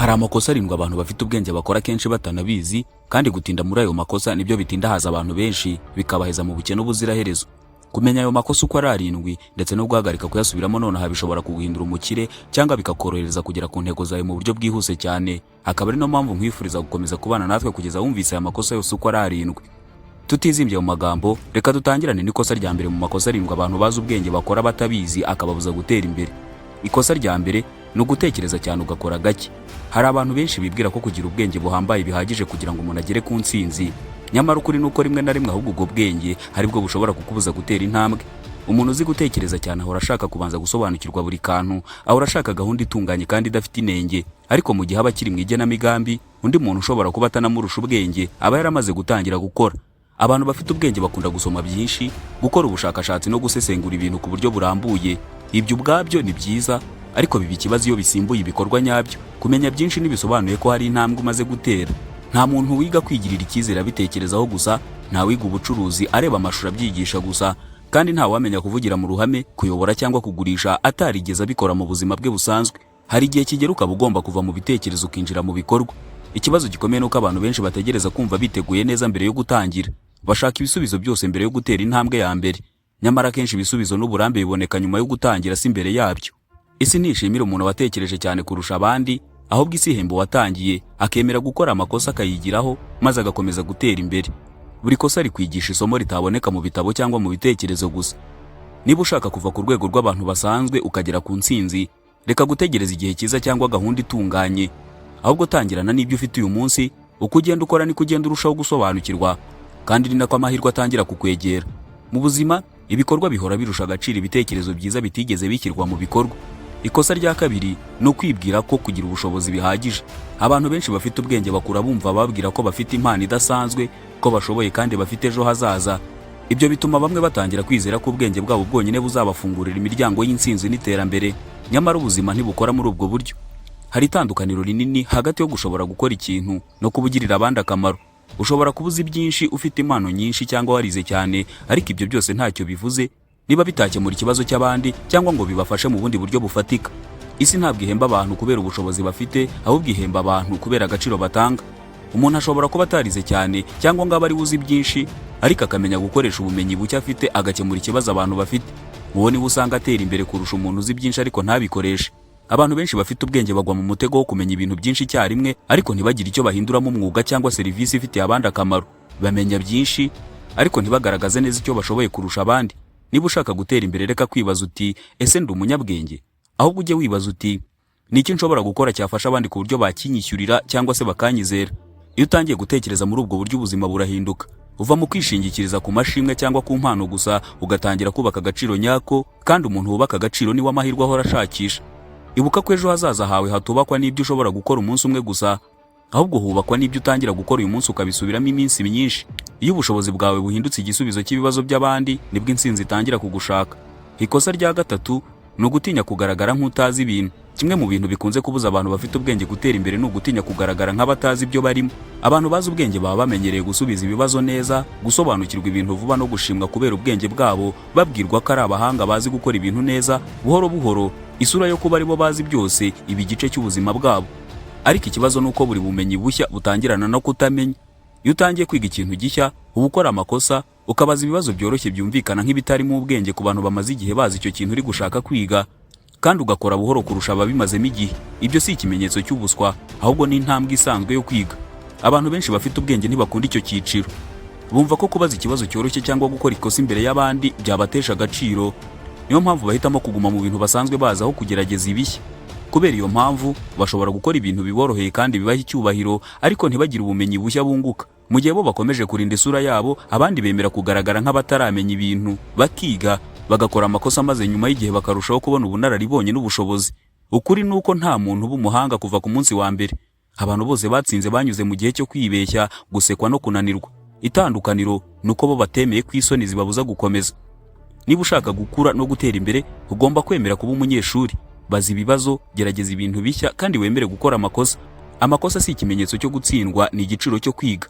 Hari amakosa arindwi abantu bafite ubwenge bakora kenshi batanabizi, kandi gutinda muri ayo makosa nibyo bitindahaza abantu benshi bikabaheza mu bukene ubuziraherezo. Kumenya ayo makosa uko ari arindwi ndetse no guhagarika kuyasubiramo nonaha bishobora kuguhindura umukire cyangwa bikakorohereza kugera ku ntego zawe mu buryo bwihuse cyane. Akaba ari no mpamvu nkwifuriza gukomeza kubana natwe kugeza wumvise aya makosa yose uko ari arindwi. Tutizimbye mu magambo, reka dutangirane n'ikosa rya mbere mu makosa arindwi abantu bazi ubwenge bakora batabizi akababuza gutera imbere. Ikosa rya mbere ni ugutekereza cyane ugakora gake. Hari abantu benshi bibwira ko kugira ubwenge buhambaye bihagije kugira ngo umuntu agere ku ntsinzi, nyamara ukuri nuko rimwe na rimwe ahubwo ubwo bwenge haribwo bushobora kukubuza gutera intambwe. Umuntu uzi gutekereza cyane ahora ashaka kubanza gusobanukirwa buri kantu, ahora ashaka gahunda itunganye kandi idafite inenge, ariko mu gihe aba akiri mu igenamigambi, undi muntu ushobora kuba atanamurusha ubwenge aba yaramaze gutangira gukora. Abantu bafite ubwenge bakunda gusoma byinshi, gukora ubushakashatsi no gusesengura ibintu ku buryo burambuye. Ibyo ubwabyo ni byiza, ariko biba ikibazo iyo bisimbuye ibikorwa nyabyo. Kumenya byinshi ntibisobanuye ko hari intambwe umaze gutera. Nta muntu wiga kwigirira icyizere abitekerezaho gusa, nta wiga ubucuruzi areba amashuri abyigisha gusa, kandi nta wamenya kuvugira mu ruhame, kuyobora cyangwa kugurisha atarigeze abikora mu buzima bwe busanzwe. Hari igihe kigera ukaba ugomba kuva mu bitekerezo ukinjira mu bikorwa. Ikibazo gikomeye nuko abantu benshi bategereza kumva biteguye neza mbere yo gutangira. Bashaka ibisubizo byose mbere yo gutera intambwe ya mbere, nyamara kenshi ibisubizo n'uburambe biboneka nyuma yo gutangira si imbere yabyo. Isi ntishimira umuntu watekereje cyane kurusha abandi, ahubwo isi ihemba watangiye akemera gukora amakosa akayigiraho maze agakomeza gutera imbere. Buri kosa rikwigisha isomo ritaboneka mu bitabo cyangwa mu bitekerezo gusa. Niba ushaka kuva ku rwego rw'abantu basanzwe ukagera ku ntsinzi, reka gutegereza igihe cyiza cyangwa gahunda itunganye, ahubwo tangirana n'ibyo ufite uyu munsi. Uko ugenda ukora niko ugenda urushaho gusobanukirwa, kandi ni nako amahirwe atangira kukwegera. Mu buzima ibikorwa bihora birusha agaciro ibitekerezo byiza bitigeze bishyirwa mu bikorwa. Ikosa rya kabiri ni ukwibwira ko kugira ubushobozi bihagije. Abantu benshi bafite ubwenge bakura bumva babwira ko bafite impano idasanzwe, ko bashoboye kandi bafite ejo hazaza. Ibyo bituma bamwe batangira kwizera ko ubwenge bwabo bwonyine buzabafungurira imiryango y'intsinzi n'iterambere, nyamara ubuzima ntibukora muri ubwo buryo. Hari itandukaniro rinini hagati yo gushobora gukora ikintu no kubugirira abandi akamaro. Ushobora kubuza byinshi ufite impano nyinshi cyangwa warize cyane, ariko ibyo byose ntacyo bivuze niba bitakemura ikibazo cy'abandi cyangwa ngo bibafashe mu bundi buryo bufatika. Isi ntabwo ihemba abantu kubera ubushobozi bafite, ahubwo ihemba abantu kubera agaciro batanga. Umuntu ashobora kuba atarize cyane cyangwa ngo abe ari uzi byinshi, ariko akamenya gukoresha ubumenyi buke afite agakemura ikibazo abantu bafite. Uwo niwe usanga atera imbere kurusha umuntu uzi byinshi ariko ntabikoreshe. Abantu benshi bafite ubwenge bagwa mu mutego wo kumenya ibintu byinshi icyarimwe, ariko ntibagire icyo bahinduramo umwuga cyangwa serivisi ifitiye abandi akamaro. Bamenya byinshi ariko ntibagaragaze neza icyo bashoboye kurusha abandi. Niba ushaka gutera imbere, reka kwibaza uti ese ndi umunyabwenge, ahubwo ujye wibaza uti ni iki nshobora gukora cyafasha abandi ku buryo bakinyishyurira cyangwa se bakanyizera. Iyo utangiye gutekereza muri ubwo buryo ubuzima burahinduka. Uva mu kwishingikiriza ku mashimwe cyangwa ku mpano gusa, ugatangira kubaka agaciro nyako, kandi umuntu wubaka agaciro niwe amahirwe ahora ashakisha. Ibuka ko ejo hazaza hawe hatubakwa n'ibyo ushobora gukora umunsi umwe gusa, ahubwo hubakwa n'ibyo utangira gukora uyu munsi ukabisubiramo iminsi myinshi. Iyo ubushobozi bwawe buhindutse igisubizo cy'ibibazo by'abandi, nibwo intsinzi itangira kugushaka. Ikosa rya gatatu ni ugutinya kugaragara nk'utazi ibintu. Kimwe mu bintu bikunze kubuza abantu bafite ubwenge gutera imbere ni ugutinya kugaragara nk'abatazi ibyo barimo. Abantu bazi ubwenge baba bamenyereye gusubiza ibibazo neza, gusobanukirwa ibintu vuba no gushimwa kubera ubwenge bwabo, babwirwa ko ari abahanga bazi gukora ibintu neza. Buhoro buhoro isura yo kuba aribo bazi byose iba igice cy'ubuzima bwabo. Ariko ikibazo nuko buri bumenyi bushya butangirana no kutamenya. Iyo utangiye kwiga ikintu gishya, uba ukora amakosa, ukabaza ibibazo byoroshye byumvikana nk'ibitarimo ubwenge ku bantu bamaze igihe bazi icyo kintu uri gushaka kwiga, kandi ugakora buhoro kurusha ababimazemo igihe. Ibyo si ikimenyetso cy'ubuswa, ahubwo ni intambwe isanzwe yo kwiga. Abantu benshi bafite ubwenge ntibakunda icyo cyiciro. Bumva ko kubaza ikibazo cyoroshye cyangwa gukora ikosa imbere y'abandi byabatesha agaciro. Niyo mpamvu bahitamo kuguma mu bintu basanzwe bazi aho kugerageza ibishya. Kubera iyo mpamvu bashobora gukora ibintu biboroheye kandi bibaha icyubahiro, ariko ntibagire ubumenyi bushya bunguka. Mu gihe bo bakomeje kurinda isura yabo, abandi bemera kugaragara nk'abataramenya ibintu, bakiga bagakora amakosa, maze nyuma y'igihe bakarushaho kubona ubunararibonye n'ubushobozi. Ukuri nuko nta muntu uba umuhanga kuva ku munsi wa mbere. Abantu bose batsinze banyuze mu gihe cyo kwibeshya, gusekwa no kunanirwa. Itandukaniro nuko bo batemeye ko isoni zibabuza gukomeza. Niba ushaka gukura no gutera imbere, ugomba kwemera kuba umunyeshuri. Bazi ibibazo, gerageza ibintu bishya, kandi wemere gukora amakosa. Amakosa si ikimenyetso cyo gutsindwa, ni igiciro cyo kwiga.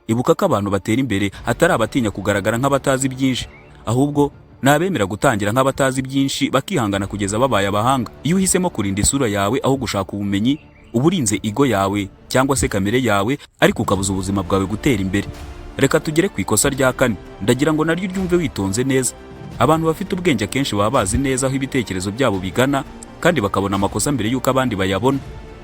Ibuka ko abantu batera imbere atari abatinya kugaragara nk'abatazi byinshi, ahubwo nabemera gutangira nk'abatazi byinshi bakihangana kugeza babaye abahanga. Iyo uhisemo kurinda isura yawe aho gushaka ubumenyi, uba urinze ego yawe cyangwa se kamere yawe, ariko ukabuza ubuzima bwawe gutera imbere. Reka tugere ku ikosa rya kane, ndagira ngo naryo ryumve witonze neza. Abantu bafite ubwenge akenshi baba bazi neza aho ibitekerezo byabo bigana, kandi bakabona amakosa mbere y'uko abandi bayabona.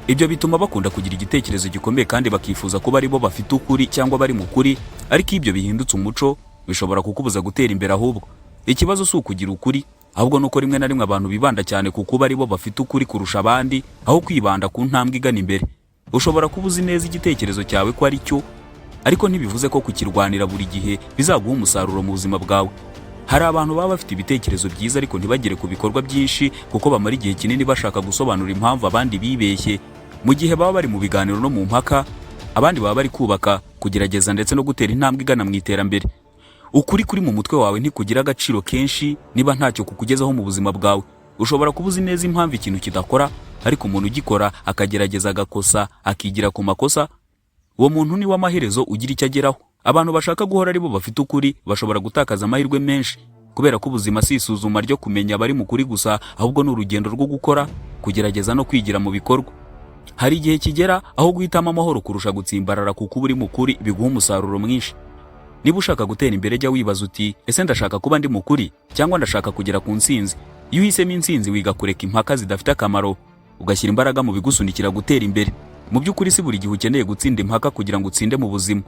Ibyo bituma bakunda kugira igitekerezo gikomeye kandi bakifuza kuba ari bo bafite ukuri cyangwa bari mu kuri, ariko ibyo bihindutse umuco bishobora kukubuza gutera imbere. Ahubwo ikibazo si ukugira ukuri, ahubwo nuko rimwe na rimwe abantu bibanda cyane ku kuba ari bo bafite ukuri kurusha abandi, aho kwibanda ku ntambwe igana imbere. Ushobora kuba uzi neza igitekerezo cyawe ko ari cyo, ariko ntibivuze ko kukirwanira buri gihe bizaguha umusaruro mu buzima bwawe. Hari abantu baba bafite ibitekerezo byiza ariko ntibagere ku bikorwa byinshi, kuko bamara igihe kinini bashaka gusobanura impamvu abandi bibeshye. Mu gihe baba bari mu biganiro no mu mpaka, abandi baba bari kubaka, kugerageza ndetse no gutera intambwe igana mu iterambere. Ukuri kuri mu mutwe wawe ntikugira agaciro kenshi niba ntacyo kukugezaho mu buzima bwawe. Ushobora kuba uzi neza impamvu ikintu kidakora, ariko umuntu ugikora akagerageza agakosa, akigira ku makosa, uwo muntu ni w'amaherezo ugira icyo ageraho. Abantu bashaka guhora ari bo bafite ukuri bashobora gutakaza amahirwe menshi, kubera ko ubuzima si isuzuma ryo kumenya abari mu kuri gusa, ahubwo ni urugendo rwo gukora, kugerageza no kwigira mu bikorwa. Hari igihe kigera aho guhitamo amahoro kurusha gutsimbarara kuko uba uri mu kuri biguha umusaruro mwinshi. Niba ushaka gutera imbere, jya wibaza uti, ese ndashaka kuba ndi mu kuri cyangwa ndashaka kugera ku ntsinzi? Iyo uhisemo intsinzi wiga kureka impaka zidafite akamaro, ugashyira imbaraga mu bigusunikira gutera imbere. Mu by'ukuri si buri gihe ukeneye gutsinda impaka kugira ngo utsinde mu buzima.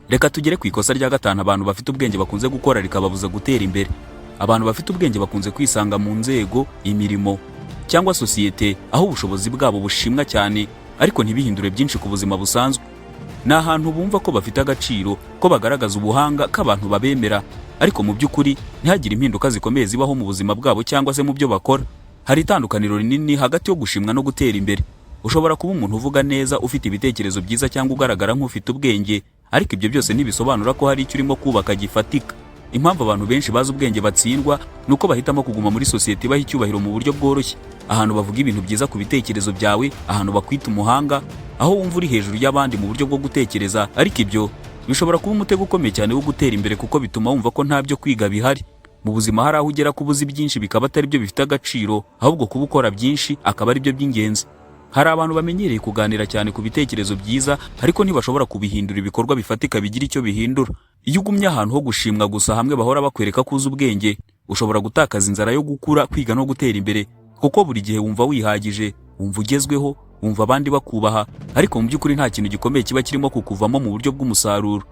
Reka tugere ku ikosa rya gatanu abantu bafite ubwenge bakunze gukora rikababuza gutera imbere. Abantu bafite ubwenge bakunze kwisanga mu nzego, imirimo cyangwa sosiyete aho ubushobozi bwabo bushimwa cyane, ariko ntibihindure byinshi ku buzima busanzwe. Ni ahantu bumva ko bafite agaciro, ko bagaragaza ubuhanga k'abantu babemera, ariko mu by'ukuri ntihagire impinduka zikomeye zibaho mu buzima bwabo cyangwa se mu byo bakora. Hari itandukaniro rinini hagati yo gushimwa no gutera imbere. Ushobora kuba umuntu uvuga neza, ufite ibitekerezo byiza cyangwa ugaragara nk'ufite ubwenge, ariko ibyo byose ntibisobanura ko hari icyo urimo kubaka gifatika. Impamvu abantu benshi bazi ubwenge batsindwa nuko bahitamo kuguma muri sosiyete ibaha icyubahiro mu buryo bworoshye, ahantu bavuga ibintu byiza ku bitekerezo byawe, ahantu bakwita umuhanga, aho wumva uri hejuru y'abandi mu buryo bwo gutekereza. Ariko ibyo bishobora kuba umutego ukomeye cyane wo gutera imbere, kuko bituma wumva ko nta byo kwiga bihari. Mu buzima hari aho ugera kuba uzi byinshi bikaba atari byo bifite agaciro, ahubwo kuba ukora byinshi akaba ari byo by'ingenzi. Hari abantu bamenyereye kuganira cyane ku bitekerezo byiza, ariko ntibashobora kubihindura ibikorwa bifatika bigira icyo bihindura. Iyo ugumye ahantu ho gushimwa gusa, hamwe bahora bakwereka ko uzi ubwenge, ushobora gutakaza inzara yo gukura, kwiga no gutera imbere, kuko buri gihe wumva wihagije, wumva ugezweho, wumva abandi bakubaha, ariko mu by'ukuri nta kintu gikomeye kiba kirimo kukuvamo mu buryo bw'umusaruro.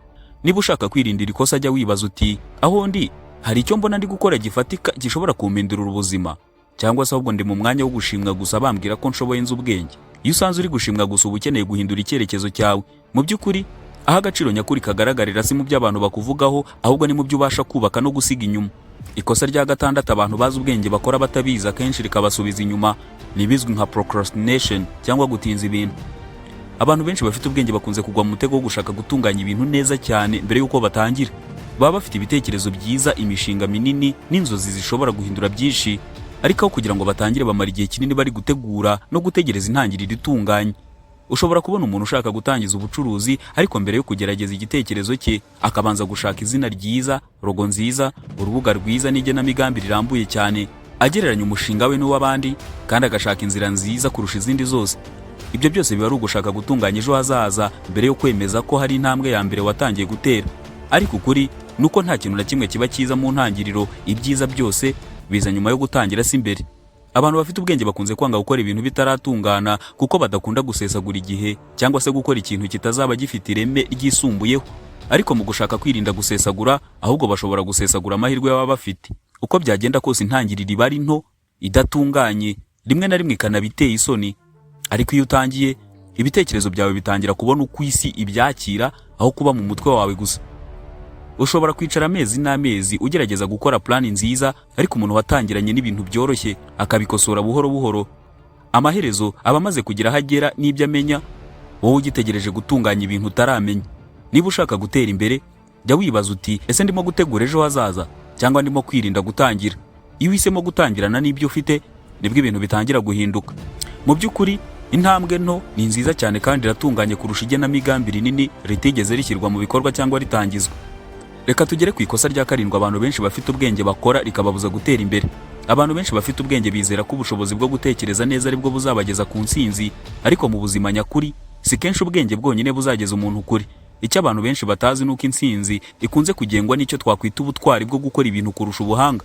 Niba ushaka kwirindira ikosa, jya wibaza uti, aho ndi hari icyo mbona ndi gukora gifatika gishobora kumpindurira ubuzima, cyangwa se ahubwo ndi mu mwanya wo gushimwa gusa bambwira ko nshoboye nzi ubwenge. Iyo usanze uri gushimwa gusa, uba ukeneye guhindura icyerekezo cyawe. Mu by'ukuri aho agaciro nyakuri kagaragarira si mu byo abantu bakuvugaho, ahubwo ni mu byo ubasha kubaka no gusiga inyuma. Ikosa rya gatandatu abantu bazi ubwenge bakora batabizi akenshi rikabasubiza inyuma, ni bizwi nka procrastination cyangwa gutinza ibintu. Abantu benshi bafite ubwenge bakunze kugwa mu mutego wo gushaka gutunganya ibintu neza cyane mbere y'uko batangira. Baba bafite ibitekerezo byiza, imishinga minini n'inzozi zishobora guhindura byinshi, ariko aho kugira ngo batangire bamara igihe kinini bari gutegura no gutegereza intangiriro itunganye. Ushobora kubona umuntu ushaka gutangiza ubucuruzi, ariko mbere yo kugerageza igitekerezo cye akabanza gushaka izina ryiza, logo nziza, urubuga rwiza n'igenamigambi rirambuye cyane, agereranya umushinga we n'uw'abandi, kandi agashaka inzira nziza kurusha izindi zose. Ibyo byose biba ari ugushaka gutunganya ejo hazaza mbere yo kwemeza ko hari intambwe ya mbere watangiye gutera. Ariko ukuri nuko nta kintu na kimwe kiba cyiza mu ntangiriro, ibyiza byose biza nyuma yo gutangira, si imbere. Abantu bafite ubwenge bakunze kwanga gukora ibintu bitaratungana, kuko badakunda gusesagura igihe cyangwa se gukora ikintu kitazaba gifite ireme ryisumbuyeho. Ariko mu gushaka kwirinda gusesagura, ahubwo bashobora gusesagura amahirwe baba bafite. Uko byagenda kose intangiriro iba ari nto, idatunganye, rimwe na rimwe ikanabiteye isoni. Ariko iyo utangiye, ibitekerezo byawe bitangira kubona uko isi ibyakira, aho kuba mu mutwe wawe gusa. Ushobora kwicara amezi n'amezi ugerageza gukora plan nziza, ariko umuntu watangiranye n'ibintu byoroshye akabikosora buhoro buhoro, amaherezo aba amaze kugira hagera n'ibyo amenya, wowe ugitegereje gutunganya ibintu utaramenya. Niba ushaka gutera imbere, jya wibaza uti, ese ndimo gutegura ejo hazaza cyangwa ndimo kwirinda gutangira? Iyo uhisemo gutangirana n'ibyo ufite, nibwo ibintu bitangira guhinduka. Mu by'ukuri intambwe nto ni nziza cyane kandi iratunganye kurusha igenamigambi rinini ritigeze rishyirwa mu bikorwa cyangwa ritangizwa. Reka tugere ku ikosa rya karindwi abantu benshi bafite ubwenge bakora rikababuza gutera imbere. Abantu benshi bafite ubwenge bizera ko ubushobozi bwo gutekereza neza aribwo buzabageza ku ntsinzi, ariko mu buzima nyakuri si kenshi ubwenge bwonyine buzageza umuntu kure. Icyo abantu benshi batazi nuko intsinzi ikunze kugengwa n'icyo twakwita ubutwari bwo gukora ibintu kurusha ubuhanga.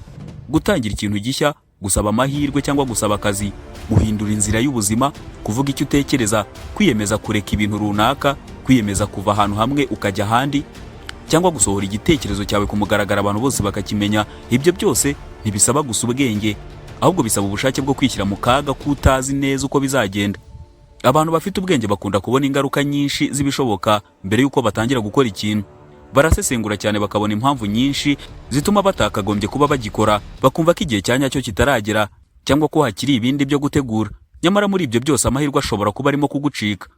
Gutangira ikintu gishya, gusaba amahirwe cyangwa gusaba akazi, guhindura inzira y'ubuzima, kuvuga icyo utekereza, kwiyemeza kureka ibintu runaka, kwiyemeza kuva ahantu hamwe ukajya ahandi, cyangwa gusohora igitekerezo cyawe ku mugaragaro abantu bose bakakimenya. Ibyo byose ntibisaba gusa ubwenge, ahubwo bisaba ubushake bwo kwishyira mu kaga kutazi neza uko bizagenda. Abantu bafite ubwenge bakunda kubona ingaruka nyinshi z'ibishoboka mbere y'uko batangira gukora ikintu. Barasesengura cyane bakabona impamvu nyinshi zituma batakagombye kuba bagikora, bakumva ko igihe cya nyacyo kitaragera cyangwa ko hakiri ibindi byo gutegura. Nyamara muri ibyo byose amahirwe ashobora kuba arimo kugucika.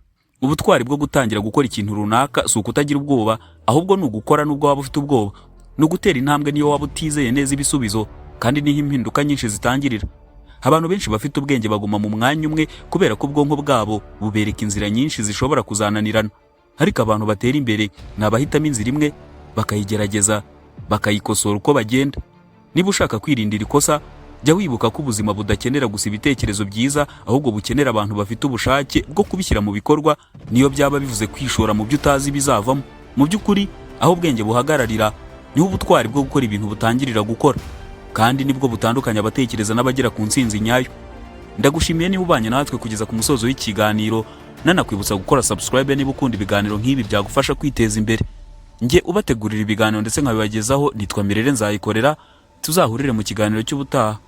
Ubutwari bwo gutangira gukora ikintu runaka si ukutagira ubwoba, ahubwo ni ugukora nubwo waba ufite ubwoba. Ni ugutera intambwe niyo waba utizeye neza ibisubizo, kandi niho impinduka nyinshi zitangirira. Abantu benshi bafite ubwenge baguma mu mwanya umwe kubera ko ubwonko bwabo bubereka inzira nyinshi zishobora kuzananirana. Ariko abantu batera imbere ni abahitamo inzira imwe, bakayigerageza, bakayikosora uko bagenda. Niba ushaka kwirindira ikosa, jya wibuka ko ubuzima budakenera gusa ibitekerezo byiza, ahubwo bukenera abantu bafite ubushake bwo kubishyira mu bikorwa, niyo byaba bivuze kwishora mu byo utazi bizavamo. Mu by'ukuri aho ubwenge buhagararira niho ubutwari bwo gukora ibintu butangirira gukora, kandi nibwo butandukanya abatekereza n'abagera ku ntsinzi nyayo. Ndagushimiye niba ubanye natwe kugeza ku musozo w'ikiganiro, nanakwibutsa gukora subscribe niba ukunda ibiganiro nk'ibi byagufasha kwiteza imbere. Njye ubategurira ibiganiro ndetse nkabibagezaho nitwa Imbere nzayikorera. Tuzahurire mu kiganiro cy'ubutaha.